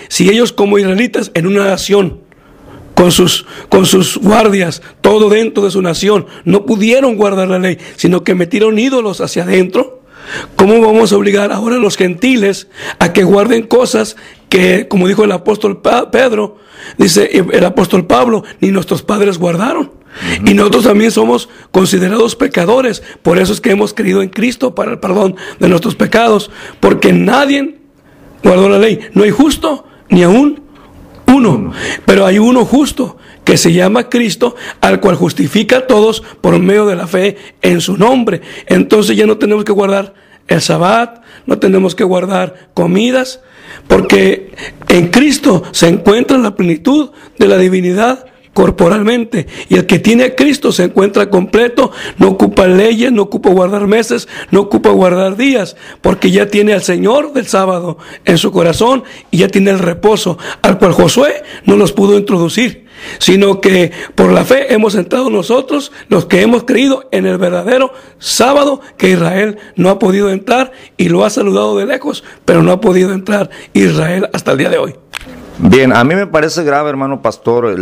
Si ellos como israelitas en una nación, con sus guardias, todo dentro de su nación, no pudieron guardar la ley, sino que metieron ídolos hacia adentro, ¿cómo vamos a obligar ahora a los gentiles a que guarden cosas que, como dijo el apóstol Pedro, dice el apóstol Pablo, ni nuestros padres guardaron? Y nosotros también somos considerados pecadores. Por eso es que hemos creído en Cristo para el perdón de nuestros pecados, porque nadie guardó la ley. No hay justo ni aún uno, pero hay uno justo que se llama Cristo, al cual justifica a todos por medio de la fe en su nombre. Entonces ya no tenemos que guardar el Sabbat, no tenemos que guardar comidas, porque en Cristo se encuentra la plenitud de la divinidad corporalmente, y el que tiene a Cristo se encuentra completo, no ocupa leyes, no ocupa guardar meses, no ocupa guardar días, porque ya tiene al Señor del sábado en su corazón y ya tiene el reposo, al cual Josué no los pudo introducir, sino que por la fe hemos entrado nosotros, los que hemos creído en el verdadero sábado, que Israel no ha podido entrar, y lo ha saludado de lejos, pero no ha podido entrar Israel hasta el día de hoy. Bien, a mí me parece grave, hermano pastor,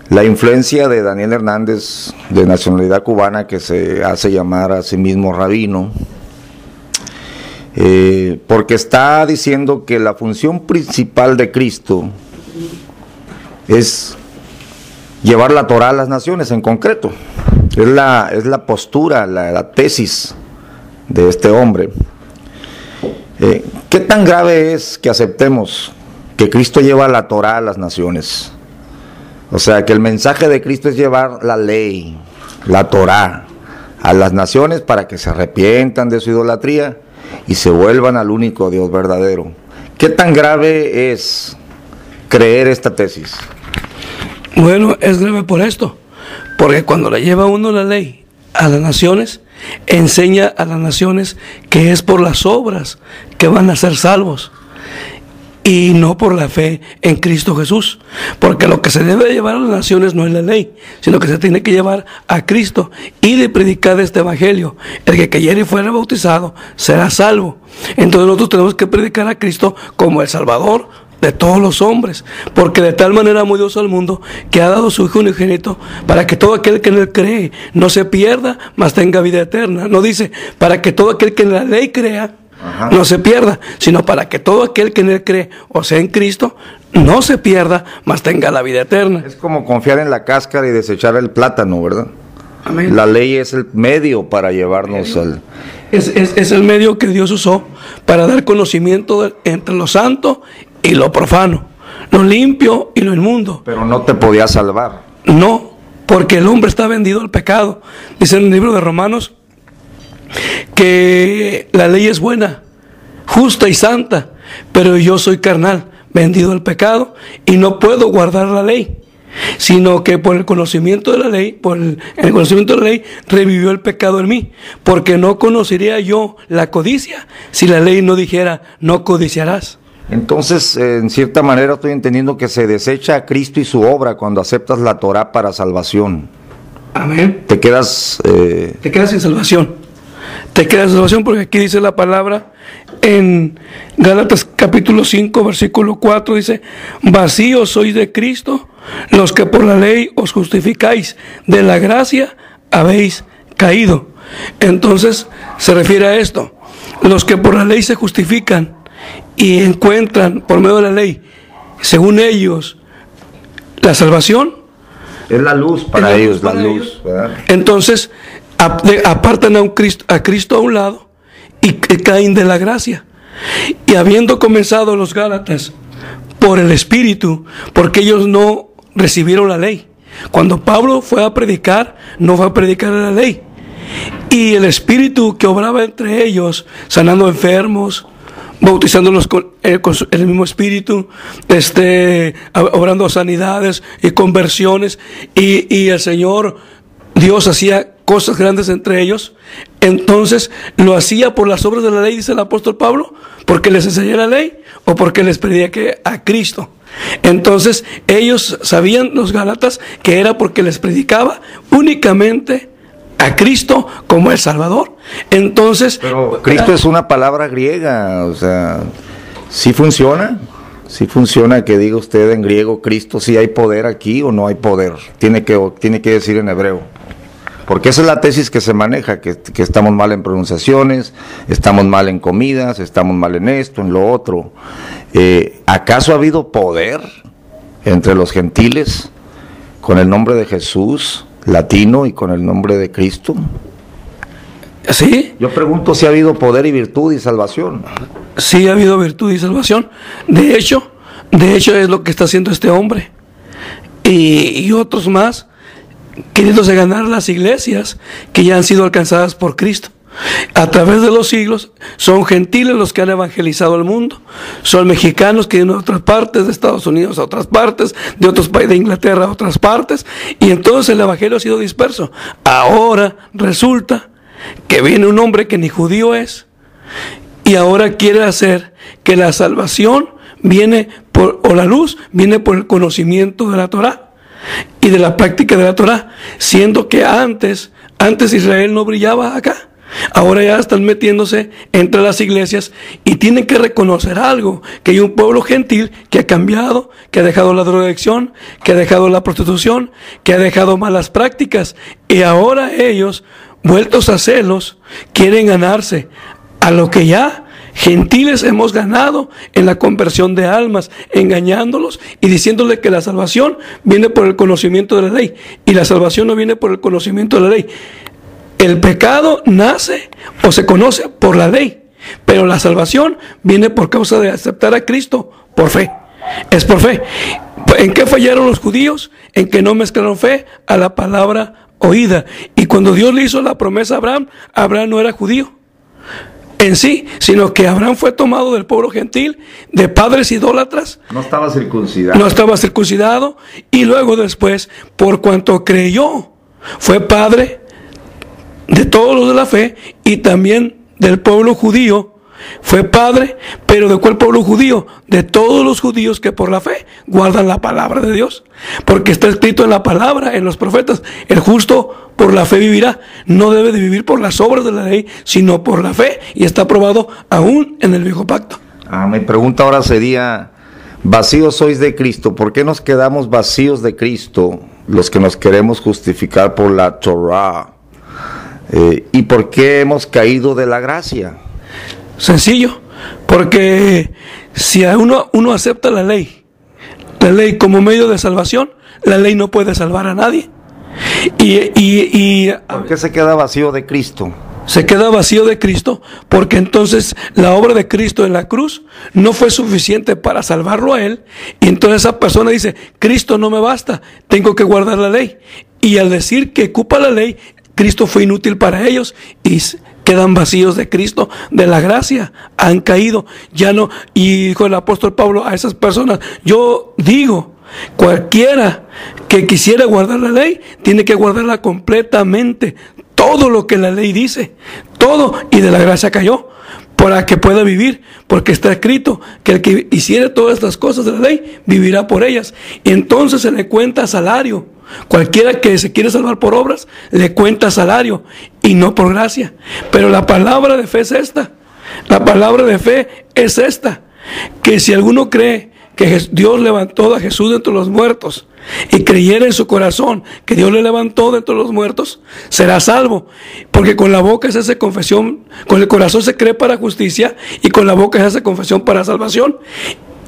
la influencia de Daniel Hernández, de nacionalidad cubana, que se hace llamar a sí mismo rabino, porque está diciendo que la función principal de Cristo es llevar la Torá a las naciones en concreto. Es la postura, la tesis de este hombre. ¿Qué tan grave es que aceptemos que Cristo lleva la Torá a las naciones? O sea, que el mensaje de Cristo es llevar la ley, la Torá, a las naciones para que se arrepientan de su idolatría y se vuelvan al único Dios verdadero. ¿Qué tan grave es creer esta tesis? Bueno, es grave por esto, porque cuando le lleva uno la ley a las naciones, enseña a las naciones que es por las obras que van a ser salvos, y no por la fe en Cristo Jesús, porque lo que se debe llevar a las naciones no es la ley, sino que se tiene que llevar a Cristo y de predicar este evangelio. El que cayere y fuera bautizado será salvo. Entonces nosotros tenemos que predicar a Cristo como el Salvador de todos los hombres, porque de tal manera amó Dios al mundo que ha dado su Hijo unigénito para que todo aquel que en él cree no se pierda, mas tenga vida eterna. No dice para que todo aquel que en la ley crea no se pierda, sino para que todo aquel que en él cree, o sea en Cristo, no se pierda, mas tenga la vida eterna. Es como confiar en la cáscara y desechar el plátano, ¿verdad? Amén. La ley es el medio para llevarnos al... Es el medio que Dios usó para dar conocimiento entre lo santo y lo profano, lo limpio y lo inmundo. Pero no te podía salvar. No, porque el hombre está vendido al pecado. Dice en el libro de Romanos que la ley es buena, justa y santa, pero yo soy carnal, vendido al pecado, y no puedo guardar la ley, sino que por el conocimiento de la ley, por el conocimiento de la ley, revivió el pecado en mí, porque no conocería yo la codicia si la ley no dijera, no codiciarás. Entonces, en cierta manera estoy entendiendo que se desecha a Cristo y su obra cuando aceptas la Torá para salvación. Amén. Te quedas sin salvación. Te queda salvación, porque aquí dice la palabra en Gálatas capítulo 5 versículo 4, dice: vacíos sois de Cristo los que por la ley os justificáis, de la gracia habéis caído. Entonces se refiere a esto: los que por la ley se justifican y encuentran por medio de la ley, según ellos, la salvación, es la luz para ellos, la luz, ¿verdad? Entonces apartan a Cristo a un lado y caen de la gracia. Y habiendo comenzado los Gálatas por el Espíritu, porque ellos no recibieron la ley. Cuando Pablo fue a predicar, no fue a predicar la ley. Y el Espíritu que obraba entre ellos, sanando enfermos, bautizándolos con el mismo Espíritu, obrando sanidades y conversiones, y el Señor Dios hacía cosas grandes entre ellos. Entonces lo hacía por las obras de la ley, dice el apóstol Pablo, porque les enseñé la ley o porque les prediqué a Cristo. Entonces ellos sabían, los Gálatas, que era porque les predicaba únicamente a Cristo como el Salvador. Entonces, pero Cristo es una palabra griega, o sea, ¿sí funciona? Sí funciona que diga usted en griego, Cristo, si hay poder aquí o no hay poder. Tiene que decir en hebreo. Porque esa es la tesis que se maneja, que estamos mal en pronunciaciones, estamos mal en comidas, estamos mal en esto, en lo otro. ¿Acaso ha habido poder entre los gentiles con el nombre de Jesús, latino, y con el nombre de Cristo? Sí. Yo pregunto si ha habido poder y virtud y salvación. Sí ha habido virtud y salvación. De hecho es lo que está haciendo este hombre. Y otros más, queriéndose ganar las iglesias que ya han sido alcanzadas por Cristo. A través de los siglos son gentiles los que han evangelizado al mundo, son mexicanos que vienen de otras partes de Estados Unidos a otras partes, de otros países, de Inglaterra a otras partes, y entonces el evangelio ha sido disperso. Ahora resulta que viene un hombre que ni judío es y ahora quiere hacer que la salvación viene o la luz viene por el conocimiento de la Torá y de la práctica de la Torá, siendo que antes Israel no brillaba acá. Ahora ya están metiéndose entre las iglesias y tienen que reconocer algo, que hay un pueblo gentil que ha cambiado, que ha dejado la drogadicción, que ha dejado la prostitución, que ha dejado malas prácticas, y ahora ellos, vueltos a celos, quieren ganarse a lo que ya gentiles hemos ganado en la conversión de almas, engañándolos y diciéndole que la salvación viene por el conocimiento de la ley, y la salvación no viene por el conocimiento de la ley. El pecado nace o se conoce por la ley, pero la salvación viene por causa de aceptar a Cristo por fe. Es por fe. ¿En qué fallaron los judíos? En que no mezclaron fe a la palabra oída. Y cuando Dios le hizo la promesa a Abraham, Abraham no era judío en sí, sino que Abraham fue tomado del pueblo gentil, de padres idólatras. No estaba circuncidado. No estaba circuncidado, y luego después, por cuanto creyó, fue padre de todos los de la fe, y también del pueblo judío. Fue padre, pero ¿de cuál pueblo judío? De todos los judíos que por la fe guardan la palabra de Dios. Porque está escrito en la palabra, en los profetas, el justo por la fe vivirá. No debe de vivir por las obras de la ley, sino por la fe, y está probado aún en el viejo pacto. Mi pregunta ahora sería, vacíos sois de Cristo. ¿Por qué nos quedamos vacíos de Cristo los que nos queremos justificar por la Torah? ¿Y por qué hemos caído de la gracia? Sencillo, porque si uno acepta la ley como medio de salvación, la ley no puede salvar a nadie. ¿Por qué se queda vacío de Cristo? Se queda vacío de Cristo porque entonces la obra de Cristo en la cruz no fue suficiente para salvarlo a él, y entonces esa persona dice, Cristo no me basta, tengo que guardar la ley, y al decir que ocupa la ley, Cristo fue inútil para ellos y quedan vacíos de Cristo, de la gracia, han caído, ya no. Y dijo el apóstol Pablo a esas personas, yo digo, cualquiera que quisiera guardar la ley, tiene que guardarla completamente, todo lo que la ley dice, todo, y de la gracia cayó, para que pueda vivir, porque está escrito que el que hiciere todas estas cosas de la ley, vivirá por ellas, y entonces se le cuenta salario. Cualquiera que se quiere salvar por obras, le cuenta salario y no por gracia. Pero la palabra de fe es esta. La palabra de fe es esta: que si alguno cree que Dios levantó a Jesús de entre los muertos y creyera en su corazón que Dios le levantó de entre los muertos, será salvo. Porque con la boca se hace confesión, con el corazón se cree para justicia, y con la boca se hace confesión para salvación.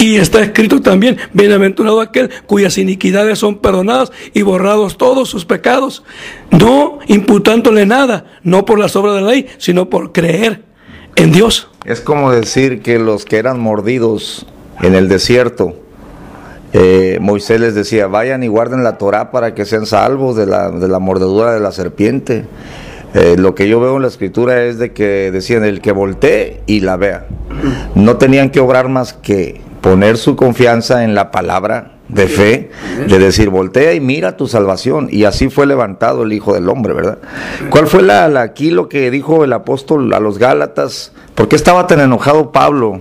Y está escrito también, bienaventurado aquel cuyas iniquidades son perdonadas y borrados todos sus pecados, no imputándole nada, no por las obras de la ley, sino por creer en Dios. Es como decir que los que eran mordidos en el desierto, Moisés les decía, vayan y guarden la Torá para que sean salvos de la mordedura de la serpiente. Lo que yo veo en la escritura es de que decían, el que voltee y la vea. No tenían que obrar más que poner su confianza en la palabra de fe, de decir, voltea y mira tu salvación. Y así fue levantado el Hijo del Hombre, ¿verdad? ¿Cuál fue aquí lo que dijo el apóstol a los Gálatas? ¿Por qué estaba tan enojado Pablo?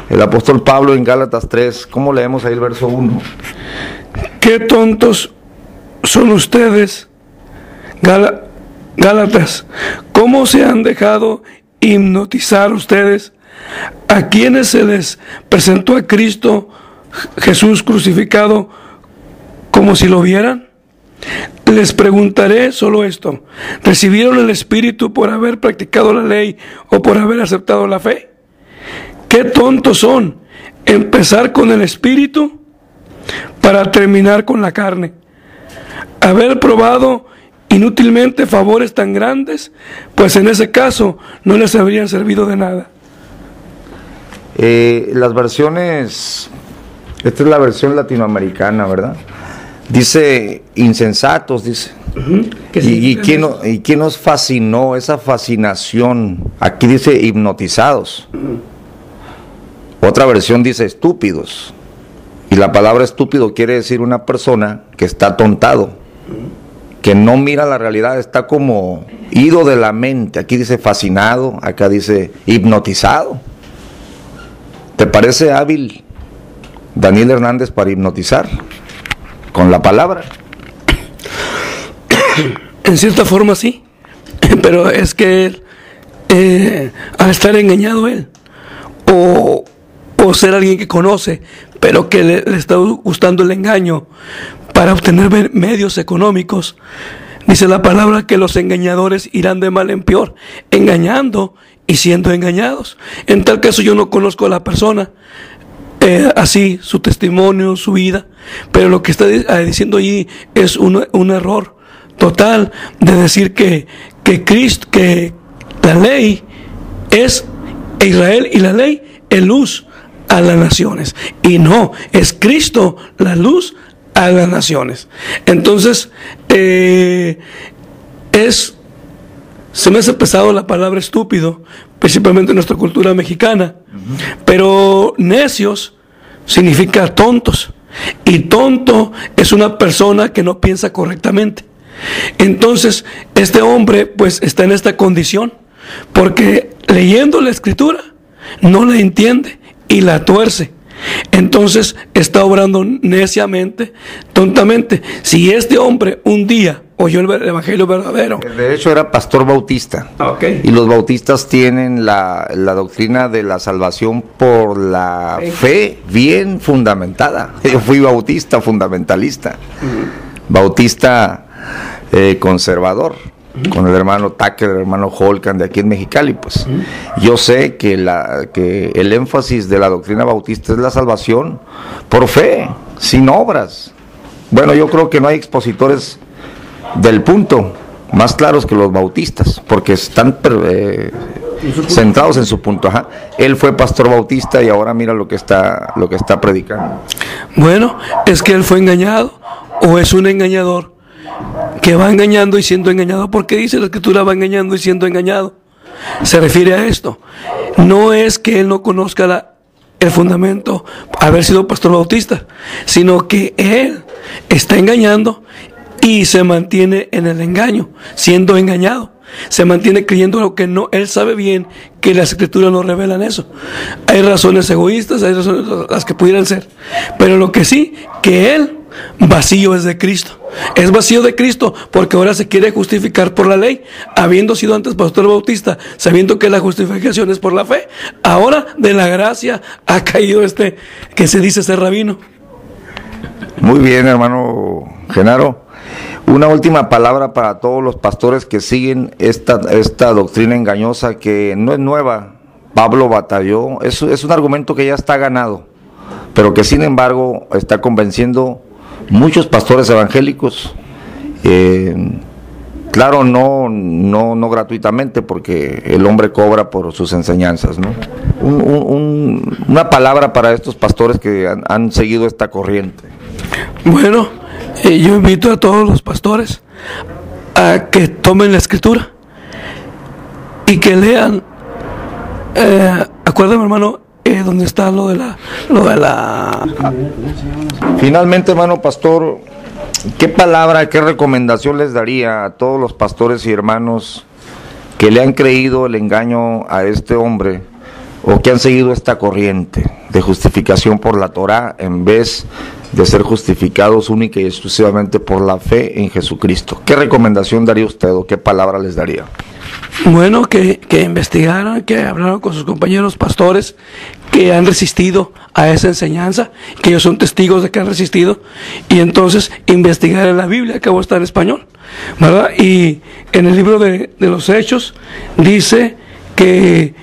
El apóstol Pablo en Gálatas 3, ¿cómo leemos ahí el verso 1? Qué tontos son ustedes, Gálatas. ¿Cómo se han dejado hipnotizar ustedes? A quienes se les presentó a Cristo Jesús crucificado como si lo vieran? Les preguntaré solo esto: ¿recibieron el Espíritu por haber practicado la ley o por haber aceptado la fe? ¡Qué tontos son! Empezar con el Espíritu para terminar con la carne. Haber probado inútilmente favores tan grandes, pues en ese caso no les habrían servido de nada. Las versiones, esta es la versión latinoamericana, ¿verdad? Dice insensatos, dice. ¿Y quién nos fascinó? Esa fascinación. Aquí dice hipnotizados. Otra versión dice estúpidos. Y la palabra estúpido quiere decir una persona que está atontado, que no mira la realidad, está como ido de la mente. Aquí dice fascinado, acá dice hipnotizado. ¿Te parece hábil Daniel Hernández para hipnotizar con la palabra? En cierta forma sí, pero es que él, al estar engañado él, o ser alguien que conoce, pero que le está gustando el engaño para obtener medios económicos, dice la palabra que los engañadores irán de mal en peor, engañando y siendo engañados. En tal caso yo no conozco a la persona, así su testimonio, su vida, pero lo que está diciendo allí es un error total de decir que Cristo, que la ley es Israel y la ley es luz a las naciones, y no, es Cristo la luz a las naciones. Entonces se me hace pesado la palabra estúpido, principalmente en nuestra cultura mexicana, pero necios significa tontos, y tonto es una persona que no piensa correctamente. Entonces este hombre pues está en esta condición porque leyendo la escritura no la entiende y la tuerce. Entonces está obrando neciamente, tontamente. Si este hombre un día oyó el evangelio verdadero, de hecho era pastor bautista, y los bautistas tienen la doctrina de la salvación por la fe bien fundamentada. Yo fui bautista fundamentalista, bautista conservador, con el hermano Tucker, el hermano Holcan de aquí en Mexicali. Pues yo sé que el énfasis de la doctrina bautista es la salvación por fe, sin obras. Bueno, yo creo que no hay expositores del punto más claros que los bautistas, porque están centrados en su punto. Él fue pastor bautista y ahora mira lo que está predicando. Bueno, es que él fue engañado o es un engañador que va engañando y siendo engañado, porque dice la escritura va engañando y siendo engañado. Se refiere a esto. No es que él no conozca el fundamento, haber sido pastor bautista, sino que él está engañando y se mantiene en el engaño, siendo engañado. Se mantiene creyendo lo que no, él sabe bien que las escrituras no revelan eso. Hay razones egoístas, hay razones las que pudieran ser, pero lo que sí, que él vacío es de Cristo. Es vacío de Cristo porque ahora se quiere justificar por la ley, habiendo sido antes pastor bautista, sabiendo que la justificación es por la fe. Ahora de la gracia ha caído que se dice ser rabino. Muy bien, hermano Genaro. Una última palabra para todos los pastores que siguen esta doctrina engañosa, que no es nueva. Pablo batalló, es un argumento que ya está ganado, pero que sin embargo está convenciendo muchos pastores evangélicos, claro, no gratuitamente, porque el hombre cobra por sus enseñanzas, ¿no? Una palabra para estos pastores que han seguido esta corriente. Bueno, yo invito a todos los pastores a que tomen la escritura y que lean. Acuérdame, hermano, donde está lo de la... Finalmente, hermano pastor, ¿qué palabra, qué recomendación les daría a todos los pastores y hermanos que le han creído el engaño a este hombre, o que han seguido esta corriente de justificación por la Torá en vez de ser justificados única y exclusivamente por la fe en Jesucristo? ¿Qué recomendación daría usted o qué palabra les daría? Bueno, que investigaran, que hablaron con sus compañeros pastores que han resistido a esa enseñanza, que ellos son testigos de que han resistido, y entonces investigar en la Biblia, que acabo de estar en español, ¿verdad? Y en el libro de los Hechos dice que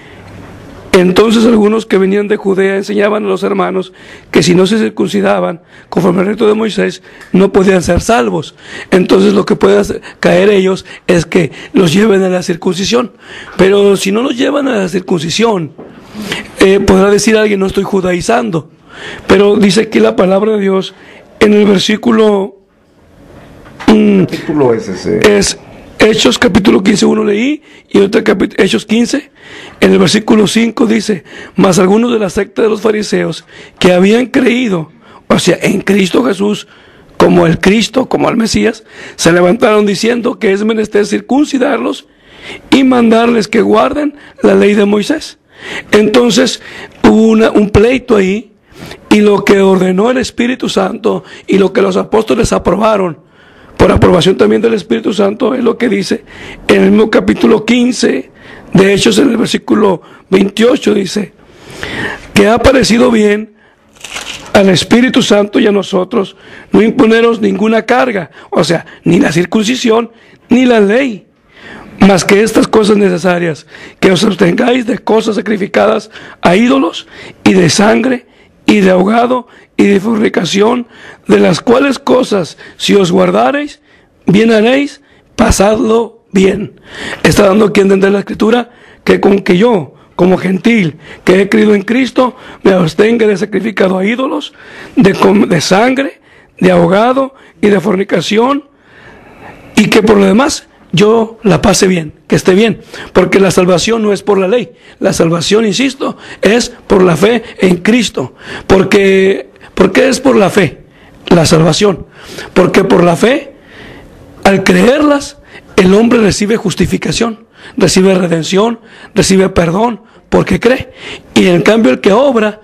entonces algunos que venían de Judea enseñaban a los hermanos que si no se circuncidaban conforme al rito de Moisés no podían ser salvos. Entonces lo que puede caer ellos es que los lleven a la circuncisión. Pero si no los llevan a la circuncisión, podrá decir alguien, no estoy judaizando. Pero dice aquí la palabra de Dios en el versículo... ¿Qué capítulo es ese? Es Hechos capítulo 15, uno leí, y otro Hechos 15, en el versículo 5 dice, mas algunos de la secta de los fariseos que habían creído, o sea, en Cristo Jesús, como el Cristo, como el Mesías, se levantaron diciendo que es menester circuncidarlos y mandarles que guarden la ley de Moisés. Entonces hubo un pleito ahí, y lo que ordenó el Espíritu Santo y lo que los apóstoles aprobaron, por aprobación también del Espíritu Santo, es lo que dice en el mismo capítulo 15 de Hechos, en el versículo 28, dice que ha parecido bien al Espíritu Santo y a nosotros no imponeros ninguna carga, o sea, ni la circuncisión ni la ley, más que estas cosas necesarias, que os abstengáis de cosas sacrificadas a ídolos y de sangre y de ahogado y de fornicación, de las cuales cosas, si os guardareis, bien haréis, pasadlo bien. Está dando aquí a entender la Escritura que con que yo, como gentil, que he creído en Cristo, me abstenga de sacrificado a ídolos, de sangre, de ahogado y de fornicación, y que por lo demás yo la pase bien, que esté bien, porque la salvación no es por la ley, la salvación, insisto, es por la fe en Cristo. ¿Por qué es por la fe la salvación? Porque por la fe, al creerlas, el hombre recibe justificación, recibe redención, recibe perdón, porque cree. Y en cambio el que obra,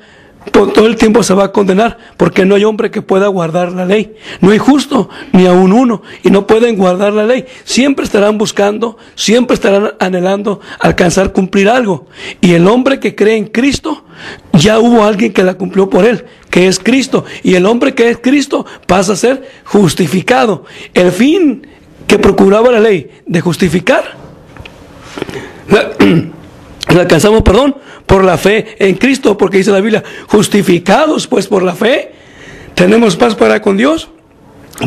por todo el tiempo se va a condenar, porque no hay hombre que pueda guardar la ley. No hay justo, ni aun uno, y no pueden guardar la ley. Siempre estarán buscando, siempre estarán anhelando alcanzar cumplir algo. Y el hombre que cree en Cristo, ya hubo alguien que la cumplió por él, que es Cristo. Y el hombre que es Cristo pasa a ser justificado. El fin que procuraba la ley de justificar, la alcanzamos, por la fe en Cristo, porque dice la Biblia, justificados pues por la fe, tenemos paz para con Dios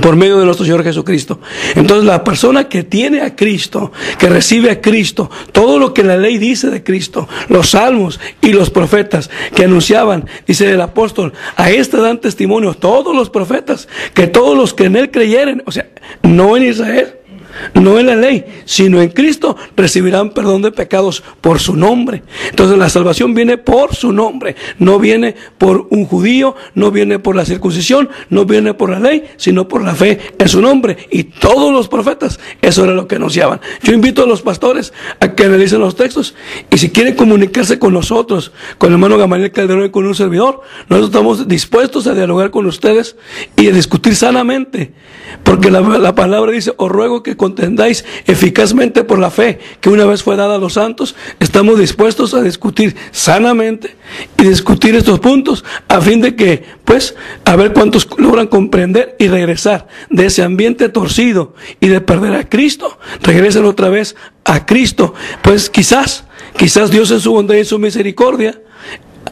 por medio de nuestro Señor Jesucristo. Entonces la persona que tiene a Cristo, que recibe a Cristo, todo lo que la ley dice de Cristo, los salmos y los profetas que anunciaban, dice el apóstol, a este dan testimonio todos los profetas, que todos los que en él creyeren, o sea, no en Israel, no en la ley, sino en Cristo, recibirán perdón de pecados por su nombre. Entonces la salvación viene por su nombre, no viene por un judío, no viene por la circuncisión, no viene por la ley, sino por la fe en su nombre. Y todos los profetas, eso era lo que anunciaban. Yo invito a los pastores a que analicen los textos, y si quieren comunicarse con nosotros, con el hermano Gamaliel Calderón y con un servidor, nosotros estamos dispuestos a dialogar con ustedes y a discutir sanamente, porque la palabra dice, os ruego que contendáis eficazmente por la fe que una vez fue dada a los santos. Estamos dispuestos a discutir sanamente y discutir estos puntos a fin de que, pues, a ver cuántos logran comprender y regresar de ese ambiente torcido y de perder a Cristo, regresen otra vez a Cristo. Pues quizás Dios en su bondad y en su misericordia,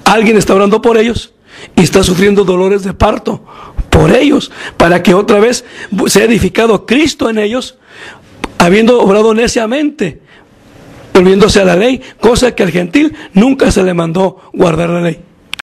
alguien está orando por ellos y está sufriendo dolores de parto por ellos, para que otra vez sea edificado Cristo en ellos, habiendo obrado neciamente, volviéndose a la ley, cosa que al gentil nunca se le mandó guardar la ley.